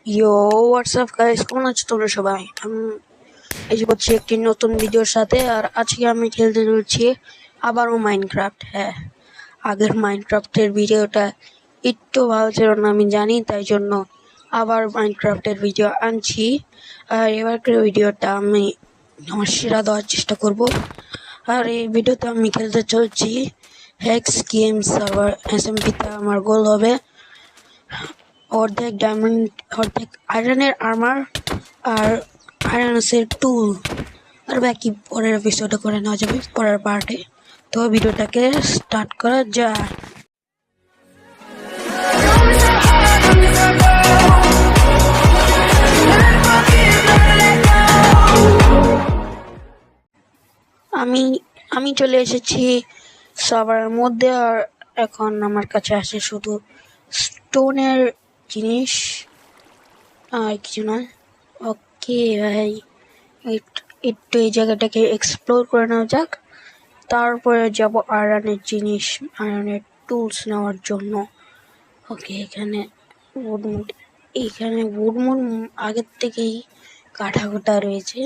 ইয়ো WhatsApp guys, কেমন আছো তোমরা সবাই? আমি এসে করছি একটি নতুন ভিডিওর সাথে। আর আজকে আমি খেলতে চলছি আবারও মাইনক্রাফট। হ্যাঁ, আগের মাইনক্রাফটের ভিডিওটা একটু ভালো ছিল না আমি জানি, তাই জন্য আবার মাইনক্রাফটের ভিডিও আনছি। আর এবারকার ভিডিওটা আমি আমার সেরা দেওয়ার চেষ্টা করব। আর এই ভিডিওতে আমি খেলতে চলছি হেক্স গেম সার্ভার এসএমপিতে। আমার গোল হবে অর্ধেক ডায়মন্ড, অর্ধেক আয়রনের আর্মার আর আয়রনের টুল। আর বাকি পরের এপিসোডে করে নেওয়া যাবে, পরের পার্টে। তো ভিডিওটাকে স্টার্ট করা যায়। আমি আমি চলে এসেছি সার্ভারের মধ্যে। আর এখন আমার কাছে আছে শুধু স্টোনের জিনিস আর কিছু নয়। ওকে ভাই, একটু এই জায়গাটাকে এক্সপ্লোর করে নেওয়া যাক, তারপরে যাব আয়রনের জিনিস, আয়রনের টুলস নেওয়ার জন্য। ওকে, এখানে উডমুড আগের থেকেই কাটা রয়েছে।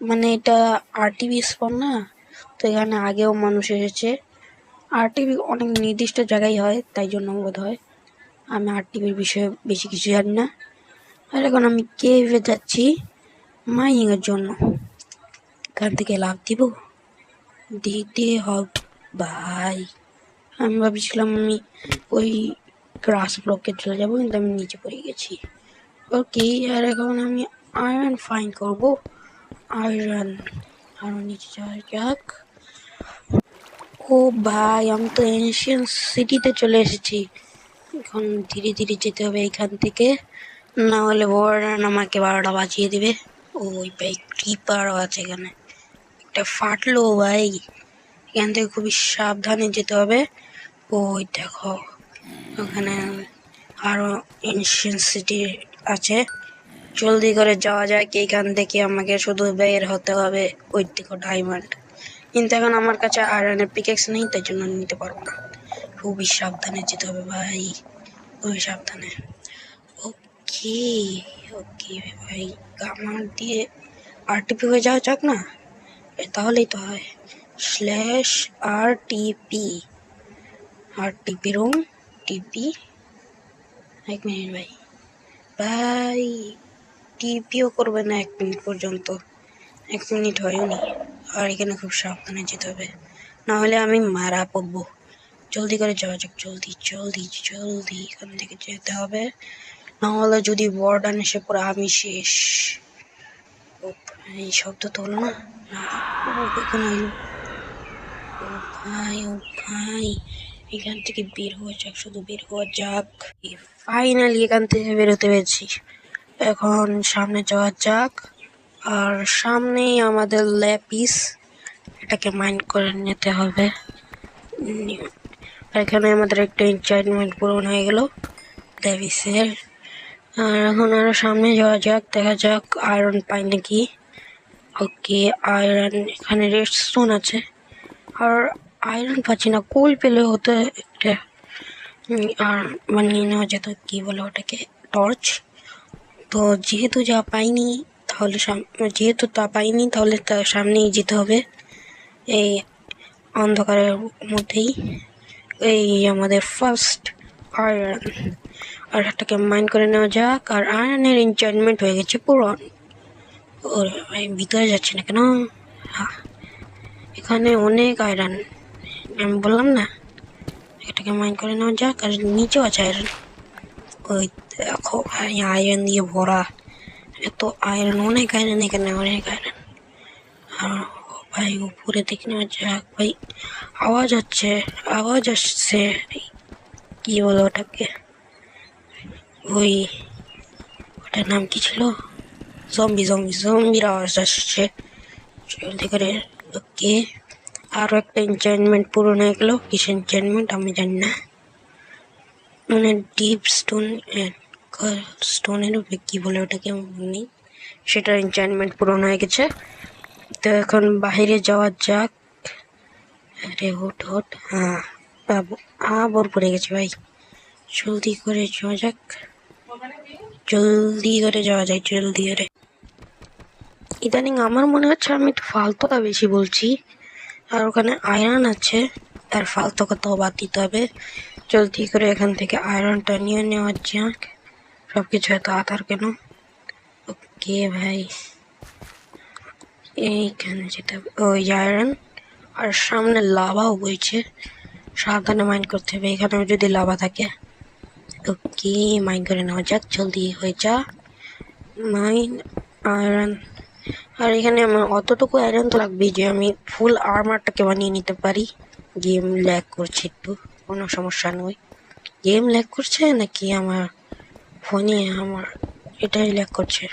মানে এটা আরটিভি স্পন না, তো এখানে আগেও মানুষ এসেছে। আরটিভি অনেক নির্দিষ্ট জায়গায় হয়, তাই জন্য বোধ হয়। আমি আরটিভির বিষয়ে বেশি কিছু জানি না। আর এখন আমি কেভে যাচ্ছি মাইনিং এর জন্য। এখান থেকে লাভ দিতে হবে ভাই। আমি ভাবছিলাম আমি ওই গ্রাস ব্লকে চলে যাবো, কিন্তু আমি নিচে পড়ে গেছি। ওকে, আর এখন আমি আয়রন ফাইন্ড করব। আয়রন আরো নিচে যাওয়া যাক। ও ভাই, আমি তো এনশিয়েন্ট সিটিতে চলে এসেছি। এখন ধীরে ধীরে যেতে হবে এখান থেকে, না হলে ওয়ার্ডেন আমাকে 12টা বাজিয়ে দিবে। ওই ভাই ক্রিপারও আছে এখানে, একটা ফাটলো ভাই। এখান থেকে খুবই সাবধানে যেতে হবে। ওই দেখো ওখানে আরো এনশিয়েন্ট সিটি আছে। জলদি করে যাওয়া যায় কি? এখান থেকে আমাকে শুধু বের হতে হবে ওই দিকে ডায়মন্ড। কিন্তু এখন আমার কাছে আয়রনের পিকেক্স নেই, তাই জন্য নিতে পারবো না। খুবই সাবধানে যেতে হবে ভাই, খুবই সাবধানে। ওকে ওকে ভাই, আমার দিয়ে আরটিপি হয়ে যাওয়া যাক না, তাহলেই তো হয়। স্ল্যাশ আরটিপি, আরটিপি রুম টিপি। এক মিনিট ভাই, ভাই টিপিও করবে না 1 মিনিট পর্যন্ত। 1 মিনিট হয়নি। আর এখানে খুব সাবধানে যেতে হবে, না হলে আমি মারা পড়বো। জলদি করে যাওয়া যাক, জলদি জলদি জলদি এখান থেকে যেতে হবে, না হলে যদি ওয়ার্ডেন এসে পড়ে আমি শেষ। এই শব্দ তো হলো না, কখন হইলো? ও ভাই, ও ভাই, এখান থেকে বের হওয়া যাক, শুধু বের হওয়া যাক। ফাইনালি এখান থেকে বেরোতে পেরেছি। এখন সামনে যাওয়া যাক। আর সামনেই আমাদের ল্যাপিস, এটাকে মাইন্ড করে নিতে হবে। আর এখানে আমাদের একটা এনচান্টমেন্ট পূরণ হয়ে গেল ল্যাপিসের। আর এখন আরো সামনে যাওয়া যাক, দেখা যাক আয়রন পাই নাকি। ওকে, আয়রন এখানে রেডস্টোন আছে, আর আয়রন পাচ্ছি না। কোল পেলে হতে একটা আর বানিয়ে নেওয়া যেত, কি বলে ওটাকে, টর্চ। তো যেহেতু পাইনি তাহলে তার সামনেই যেতে হবে, এই অন্ধকারের মধ্যেই। এই আমাদের ফার্স্ট আয়রন, আর একটাকে মাইন্ড করে নেওয়া যাক। আর আয়রনের এনচান্টমেন্ট হয়ে গেছে পূরণ। ওর ভিতরে যাচ্ছে না কেন? এখানে অনেক আয়রন, আমি বললাম না। এটাকে মাইন্ড করে নেওয়া যাক। আর নিচেও আছে আয়রন, ওই দেখো ভাই আয়রন দিয়ে ভরা। এত আয়রন, অনেক আয়রন এখানে, অনেক আয়রন। আর ভাই উপরে দেখে নেওয়া যাক। ভাই আওয়াজ আসছে, কি বলো ওটাকে, ওটার নাম কি ছিল? জম্বির আওয়াজ আসছে, জলদি করে। ওকে, আরো একটা এনচান্টমেন্ট পূরণ হয়ে গেল। কিসের এনচান্টমেন্ট আমি জানি না, মানে ডিপ স্টোনের উপরে কি বলে ওটাকে নেই, সেটার এনচান্টমেন্ট পূরণ হয়ে গেছে। তো এখন বাইরে যাওয়া যাক। আরে হুট হ্যাঁ, বোর পড়ে গেছে ভাই, জলদি করে যাওয়া যাক। জলদি করে যাওয়া যায়, জলদি করে। ইদানিং আমার মনে হচ্ছে আমি একটু ফালতুটা বেশি বলছি। আর ওখানে আয়রন আছে, আর ফালতু কথাও বাদ দিতে হবে। জলদি করে এখান থেকে আয়রনটা নিয়ে নেওয়া যাক। সবকিছু এত আধার কেন? ওকে ভাই, এইখানে যেতে হবে। ওই আয়রন, আর সামনে লাভাও বইছে, সাবধানে মাইন্ড করতে হবে। এখানেও যদি লাভা থাকে। ওকে, মাইন্ড করে নেওয়া যাক, জলদি হয়ে যা। মাইন্ড আয়রন, আর এখানে আমার অতটুকু আয়রন তো লাগবেই যে আমি ফুল আর্মারটাকে বানিয়ে নিতে পারি। গেম ল্যাগ করছে একটু, কোনো সমস্যা নয়। গেম ল্যাগ করছে নাকি আমার ফোনে আমার এটাই ল্যাগ করছে?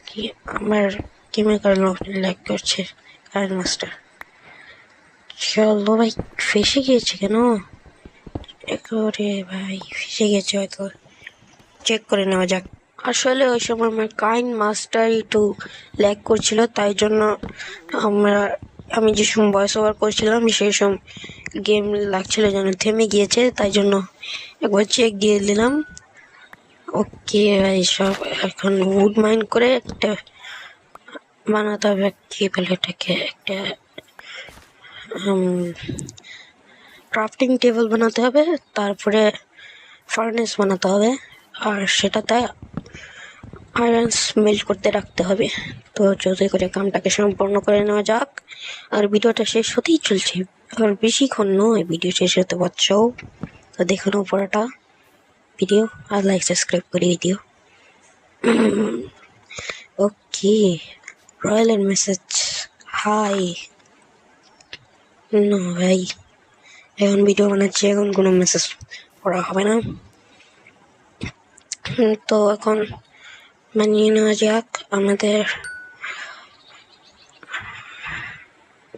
কি আমার গেমের কারণে ল্যাগ করছে? কারেন্ট মাস্টার, চলো ভাই। ফেসে গিয়েছে কেন? একেবারে ভাই ফেসে গেছে হয়তো, চেক করে নেওয়া যাক। আসলে ওই সময় আমার কাইন মাস্টার একটু ল্যাগ করছিল, তাই জন্য আমি যে সময় ভয়েস ওভার করছিলাম সেই সময় গেম লাগছিল যেন থেমে গিয়েছে, তাই জন্য একবার চেক দিয়ে দিলাম। ওকে ভাই, সব এখন উড মাইন করে একটা বানাতে হবে। কি বলে এটাকে, একটা ক্রাফটিং টেবিল বানাতে হবে, তারপরে ফার্নেস বানাতে হবে, আর সেটাতে আয়রন স্মেল্ট করতে রাখতে হবে। তো জলদি করে কামটাকে সম্পূর্ণ করে নেওয়া যাক। আর ভিডিওটা শেষ হতেই চলছে, আর বেশিক্ষণ নয় ভিডিও শেষ হতে পারছ। তো দেখুন উপরটা ভিডিও, আর লাইক সাবস্ক্রাইব করে দিও। ওকে, রয়্যালের মেসেজ, হাই। না ভাই, এখন ভিডিও বানাচ্ছি, এখন কোনো মেসেজ পড়া হবে না। তো এখন বানিয়ে নেওয়া যাক আমাদের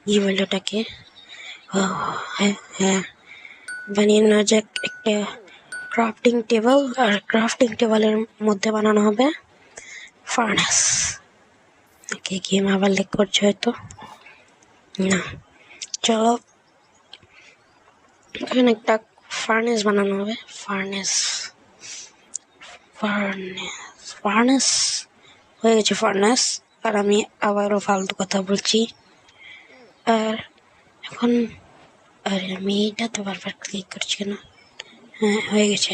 জীবনটাকে। হ্যাঁ হ্যাঁ, বানিয়ে নেওয়া যাক একটা ক্রাফটিং টেবিল, আর ক্রাফটিং টেবিলের মধ্যে বানানো হবে ফার্নেস। ওকে, গেম আবার লেক করছে হয়তো না। চলো, এখানে একটা ফার্নেস বানানো হবে। ফার্নেস ফার্নেস হয়ে গেছে ফার্নেস। আর আমি আবারও ফালতু কথা বলছি। আর এখন, আরে আমি এইটাতে বারবার ক্লিক করছি কেন? হ্যাঁ, হয়ে গেছে।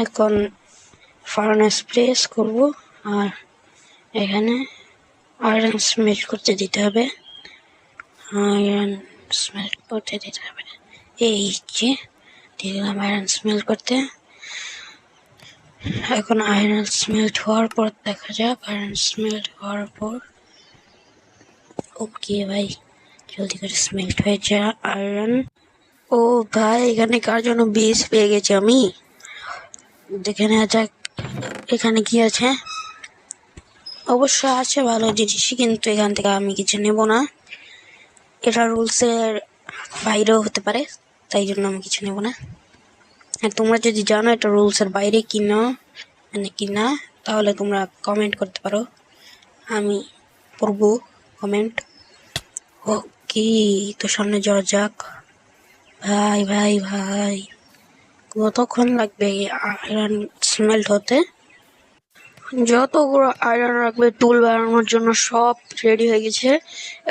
এখন ফার্নেস প্রেস করব, আর এখানে আয়রন স্মেল্ট করতে দিতে হবে। আয়রন স্মেল্ট করতে দিতে হবে, এই যে দিলাম আয়রন স্মেল্ট করতে। এখন আয়রন স্মেল্ট হওয়ার পর দেখা যাক, আয়রন স্মেল্ট হওয়ার পর। ওকে ভাই, জলদি করে স্মেল্ট হয়ে যা আয়রন। ও ভাই, এখানে কার জন্য বেস পেয়ে গেছি আমি, দেখে নেওয়া যাক এখানে কি আছে। অবশ্য আছে ভালো জিনিস, কিন্তু এখান থেকে আমি কিছু নেব না। এটা রুলসের বাইরেও হতে পারে, তাই জন্য আমি কিছু নেব না। আর তোমরা যদি জানো এটা রুলসের বাইরে কিনা মানে কিনা, তাহলে তোমরা কমেন্ট করতে পারো, আমি পড়বো কমেন্ট। ওকে, তো সামনে যাওয়া যাক। ভাই ভাই ভাই, কতক্ষণ লাগবে আয়রন স্মেল্ট হতে? যতগুলো আয়রন রাখবে টুল বানানোর জন্য সব রেডি হয়ে গেছে,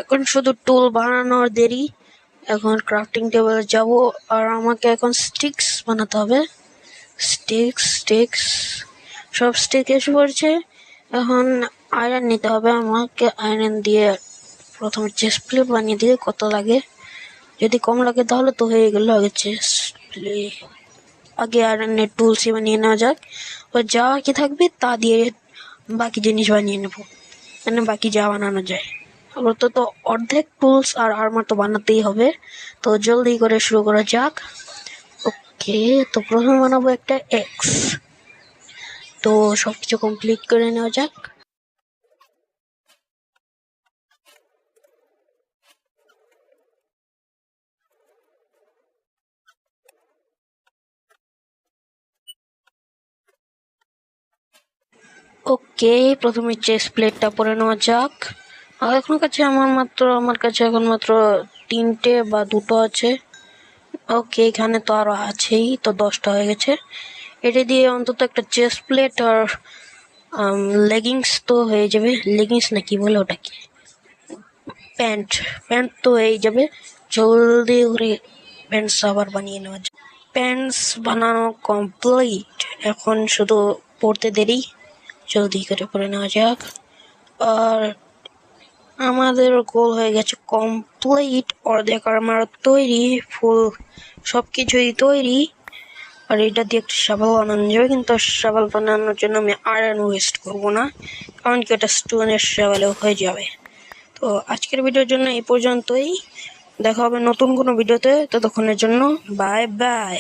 এখন শুধু টুল বানানোর দেরি। এখন ক্রাফটিং টেবিলে যাব, আর আমাকে এখন স্টিক্স বানাতে হবে। স্টিক্স সব স্টিক এসে পড়ছে। এখন আয়রন নিতে হবে আমাকে, আয়রন দিয়ে প্রথমে চেস্ট প্লেট বানিয়ে দিয়ে কত লাগে, যদি কম লাগে তাহলে তো হয়ে গেল। আগে চেস্ট প্লেট, আগে আয়রনের টুলসই বানিয়ে নেওয়া যাক, ও যা কি থাকবে তা দিয়ে বাকি জিনিস বানিয়ে নেব, মানে বাকি যা বানানো যায়। আবার তো অর্ধেক টুলস আর আর্মার তো বানাতেই হবে, তো জলদি করে শুরু করা যাক। ওকে, তো প্রথমে বানাবো একটা এক্স। তো সবকিছু কমপ্লিট করে নেওয়া যাক। ওকে, প্রথমে চেস্ট প্লেটটা পরে নেওয়া যাক। আর আমার কাছে এখন মাত্র 3টে বা 2টো আছে। ওকে, এখানে তো আরো আছেই, তো 10টা হয়ে গেছে। এটা দিয়ে অন্তত একটা চেস্ট প্লেট আর লেগিংস তো হয়ে যাবে। লেগিংস না কি বলে ওটাকে, প্যান্ট প্যান্ট তো হয়ে যাবে। জলদি করে প্যান্টস আবার বানিয়ে নেওয়া যায়। প্যান্টস বানানো কমপ্লিট, এখন শুধু পরতে দেরি, জলদি করে পরে নেওয়া যাক। আর আমাদের গোল হয়ে গেছে কমপ্লিট, অর্ধেক আমার তৈরি, ফুল সব কিছুই তৈরি। আর এটা দিয়ে একটা শাবল বানানো যাবে, কিন্তু শাবল বানানোর জন্য আমি আয়রন ওয়েস্ট করবো না, কারণ কি ওটা স্টোনের শাবলেও হয়ে যাবে। তো আজকের ভিডিওর জন্য এই পর্যন্তই, দেখা হবে নতুন কোনো ভিডিওতে, ততক্ষণের জন্য বাই বাই।